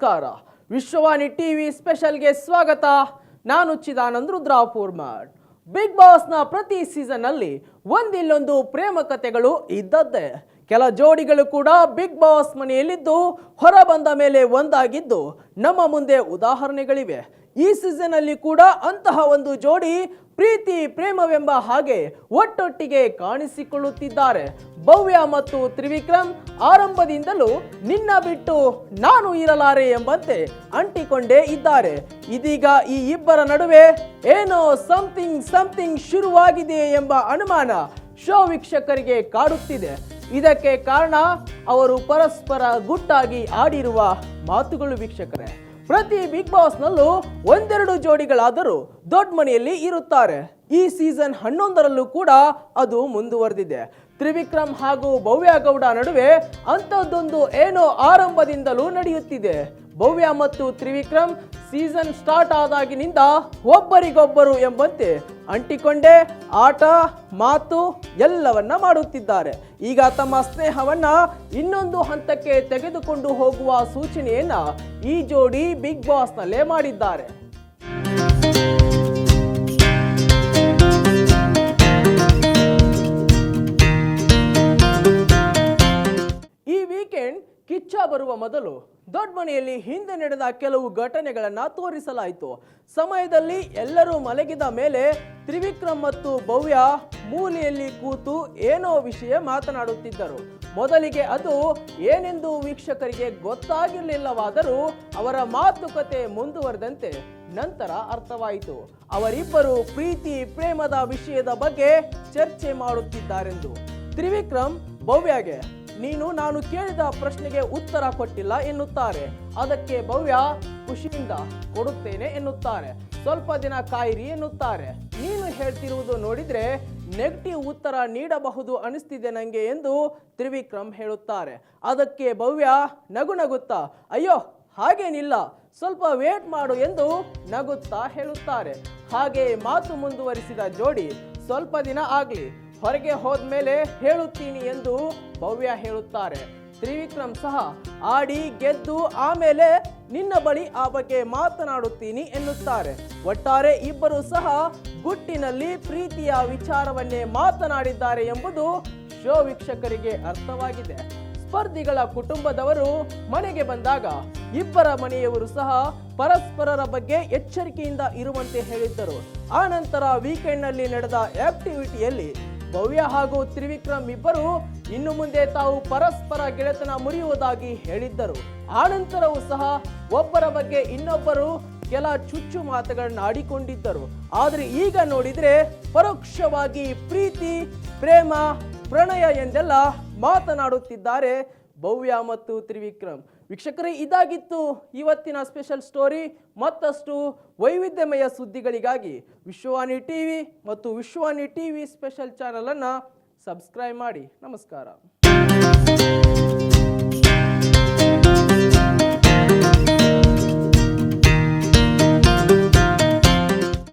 ನಮಸ್ಕಾರ. ವಿಶ್ವವಾಣಿ ಟಿವಿ ಸ್ಪೆಷಲ್ಗೆ ಸ್ವಾಗತ. ನಾನು ಚಿದಾನಂದ್ ರುದ್ರಾಪುರ್ಮಠ್. ಬಿಗ್ ಬಾಸ್ನ ಪ್ರತಿ ಸೀಸನ್ನಲ್ಲಿ ಒಂದಿಲ್ಲೊಂದು ಪ್ರೇಮ ಕಥೆಗಳು ಇದ್ದದ್ದೇ. ಕೆಲ ಜೋಡಿಗಳು ಕೂಡ ಬಿಗ್ ಬಾಸ್ ಮನೆಯಲ್ಲಿದ್ದು ಹೊರ ಬಂದ ಮೇಲೆ ಒಂದಾಗಿದ್ದು ನಮ್ಮ ಮುಂದೆ ಉದಾಹರಣೆಗಳಿವೆ. ಈ ಸೀಸನ್ ಅಲ್ಲಿ ಕೂಡ ಅಂತಹ ಒಂದು ಜೋಡಿ ಪ್ರೀತಿ ಪ್ರೇಮವೆಂಬ ಹಾಗೆ ಒಟ್ಟೊಟ್ಟಿಗೆ ಕಾಣಿಸಿಕೊಳ್ಳುತ್ತಿದ್ದಾರೆ. ಭವ್ಯ ಮತ್ತು ತ್ರಿವಿಕ್ರಮ್ ಆರಂಭದಿಂದಲೂ ನಿನ್ನ ಬಿಟ್ಟು ನಾನು ಇರಲಾರೆ ಎಂಬಂತೆ ಅಂಟಿಕೊಂಡೇ ಇದ್ದಾರೆ. ಇದೀಗ ಈ ಇಬ್ಬರ ನಡುವೆ ಏನೋ ಸಮಥಿಂಗ್ ಶುರುವಾಗಿದೆ ಎಂಬ ಅನುಮಾನ ಶೋ ವೀಕ್ಷಕರಿಗೆ ಕಾಡುತ್ತಿದೆ. ಇದಕ್ಕೆ ಕಾರಣ ಅವರು ಪರಸ್ಪರ ಗುಟ್ಟಾಗಿ ಆಡಿರುವ ಮಾತುಗಳು. ವೀಕ್ಷಕರೇ, ಪ್ರತಿ ಬಿಗ್ ಬಾಸ್ ನಲ್ಲೂ ಒಂದೆರಡು ಜೋಡಿಗಳಾದರೂ ದೊಡ್ಡ ಮನೆಯಲ್ಲಿ ಇರುತ್ತಾರೆ. ಈ ಸೀಸನ್ 11ರಲ್ಲೂ ಕೂಡ ಅದು ಮುಂದುವರೆದಿದೆ. ತ್ರಿವಿಕ್ರಮ್ ಹಾಗೂ ಭವ್ಯ ಗೌಡ ನಡುವೆ ಅಂಥದ್ದೊಂದು ಏನೋ ಆರಂಭದಿಂದಲೂ ನಡೆಯುತ್ತಿದೆ. ಭವ್ಯ ಮತ್ತು ತ್ರಿವಿಕ್ರಮ್ ಸೀಸನ್ ಸ್ಟಾರ್ಟ್ ಆದಾಗಿನಿಂದ ಒಬ್ಬರಿಗೊಬ್ಬರು ಎಂಬಂತೆ ಅಂಟಿಕೊಂಡೇ ಆಟ ಮಾತು ಎಲ್ಲವನ್ನ ಮಾಡುತ್ತಿದ್ದಾರೆ. ಈಗ ತಮ್ಮ ಸ್ನೇಹವನ್ನ ಇನ್ನೊಂದು ಹಂತಕ್ಕೆ ತೆಗೆದುಕೊಂಡು ಹೋಗುವ ಸೂಚನೆಯನ್ನ ಈ ಜೋಡಿ ಬಿಗ್ ಬಾಸ್ ನಲ್ಲೇ ಮಾಡಿದ್ದಾರೆ. ಈ ವೀಕೆಂಡ್ ಕಿಚ್ಚ ಬರುವ ಮೊದಲು ದೊಡ್ಡ ಮನೆಯಲ್ಲಿ ಹಿಂದೆ ನಡೆದ ಕೆಲವು ಘಟನೆಗಳನ್ನ ತೋರಿಸಲಾಯಿತು. ಸಮಯದಲ್ಲಿ ಎಲ್ಲರೂ ಮಲಗಿದ ಮೇಲೆ ತ್ರಿವಿಕ್ರಮ್ ಮತ್ತು ಭವ್ಯ ಮೂಲೆಯಲ್ಲಿ ಕೂತು ಏನೋ ವಿಷಯ ಮಾತನಾಡುತ್ತಿದ್ದರು. ಮೊದಲಿಗೆ ಅದು ಏನೆಂದು ವೀಕ್ಷಕರಿಗೆ ಗೊತ್ತಾಗಿರಲಿಲ್ಲವಾದರೂ ಅವರ ಮಾತುಕತೆ ಮುಂದುವರೆದಂತೆ ನಂತರ ಅರ್ಥವಾಯಿತು. ಅವರಿಬ್ಬರು ಪ್ರೀತಿ ಪ್ರೇಮದ ವಿಷಯದ ಬಗ್ಗೆ ಚರ್ಚೆ ಮಾಡುತ್ತಿದ್ದಾರೆಂದು. ತ್ರಿವಿಕ್ರಮ್ ಭವ್ಯಗೆ ನೀನು ನಾನು ಕೇಳಿದ ಪ್ರಶ್ನೆಗೆ ಉತ್ತರ ಕೊಟ್ಟಿಲ್ಲ ಎನ್ನುತ್ತಾರೆ. ಅದಕ್ಕೆ ಭವ್ಯ ಖುಷಿಯಿಂದ ಕೊಡುತ್ತೇನೆ ಎನ್ನುತ್ತಾರೆ. ಸ್ವಲ್ಪ ದಿನ ಕಾಯಿರಿ ಎನ್ನುತ್ತಾರೆ. ನೀನು ಹೇಳ್ತಿರುವುದು ನೋಡಿದ್ರೆ ನೆಗೆಟಿವ್ ಉತ್ತರ ನೀಡಬಹುದು ಅನಿಸ್ತಿದೆ ನಂಗೆ ಎಂದು ತ್ರಿವಿಕ್ರಮ್ ಹೇಳುತ್ತಾರೆ. ಅದಕ್ಕೆ ಭವ್ಯ ನಗುತ್ತಾ ಅಯ್ಯೋ ಹಾಗೇನಿಲ್ಲ, ಸ್ವಲ್ಪ ವೇಟ್ ಮಾಡು ಎಂದು ನಗುತ್ತಾ ಹೇಳುತ್ತಾರೆ. ಹಾಗೆ ಮಾತು ಮುಂದುವರಿಸಿದ ಜೋಡಿ ಸ್ವಲ್ಪ ದಿನ ಆಗ್ಲಿ, ಹೊರಗೆ ಹೋದ್ಮೇಲೆ ಹೇಳುತ್ತೀನಿ ಎಂದು ಭವ್ಯ ಹೇಳುತ್ತಾರೆ. ತ್ರಿವಿಕ್ರಮ್ ಸಹ ಆಡಿ ಗೆದ್ದು ಆಮೇಲೆ ನಿನ್ನ ಬಳಿ ಆ ಬಗ್ಗೆ ಮಾತನಾಡುತ್ತೀನಿ ಎನ್ನುತ್ತಾರೆ. ಒಟ್ಟಾರೆ ಇಬ್ಬರು ಸಹ ಗುಟ್ಟಿನಲ್ಲಿ ಪ್ರೀತಿಯ ವಿಚಾರವನ್ನೇ ಮಾತನಾಡಿದ್ದಾರೆ ಎಂಬುದು ಶೋ ವೀಕ್ಷಕರಿಗೆ ಅರ್ಥವಾಗಿದೆ. ಸ್ಪರ್ಧಿಗಳ ಕುಟುಂಬದವರು ಮನೆಗೆ ಬಂದಾಗ ಇಬ್ಬರ ಮನೆಯವರು ಸಹ ಪರಸ್ಪರರ ಬಗ್ಗೆ ಎಚ್ಚರಿಕೆಯಿಂದ ಇರುವಂತೆ ಹೇಳಿದ್ದರು. ಆ ನಂತರ ವೀಕೆಂಡ್ ನಲ್ಲಿ ನಡೆದ ಆಕ್ಟಿವಿಟಿಯಲ್ಲಿ ಭವ್ಯ ಹಾಗೂ ತ್ರಿವಿಕ್ರಮ್ ಇಬ್ಬರು ಇನ್ನು ಮುಂದೆ ತಾವು ಪರಸ್ಪರ ಗೆಳೆತನ ಮುರಿಯುವುದಾಗಿ ಹೇಳಿದ್ದರು. ಆನಂತರವೂ ಸಹ ಒಬ್ಬರ ಬಗ್ಗೆ ಇನ್ನೊಬ್ಬರು ಕೆಲ ಚುಚ್ಚು ಮಾತುಗಳನ್ನ ಆಡಿಕೊಂಡಿದ್ದರು. ಆದರೆ ಈಗ ನೋಡಿದ್ರೆ ಪರೋಕ್ಷವಾಗಿ ಪ್ರೀತಿ ಪ್ರೇಮ ಪ್ರಣಯ ಎಂದೆಲ್ಲ ಮಾತನಾಡುತ್ತಿದ್ದಾರೆ ಭವ್ಯ ಮತ್ತು ತ್ರಿವಿಕ್ರಮ್. ವೀಕ್ಷಕರೇ, ಇದಾಗಿತ್ತು ಇವತ್ತಿನ ಸ್ಪೆಷಲ್ ಸ್ಟೋರಿ. ಮತ್ತಷ್ಟು ವೈವಿಧ್ಯಮಯ ಸುದ್ದಿಗಳಿಗಾಗಿ ವಿಶ್ವವಾಣಿ ಟಿವಿ ಮತ್ತು ವಿಶ್ವವಾಣಿ ಟಿವಿ ಸ್ಪೆಷಲ್ ಚಾನಲ್ ಅನ್ನು ಸಬ್ಸ್ಕ್ರೈಬ್ ಮಾಡಿ. ನಮಸ್ಕಾರ.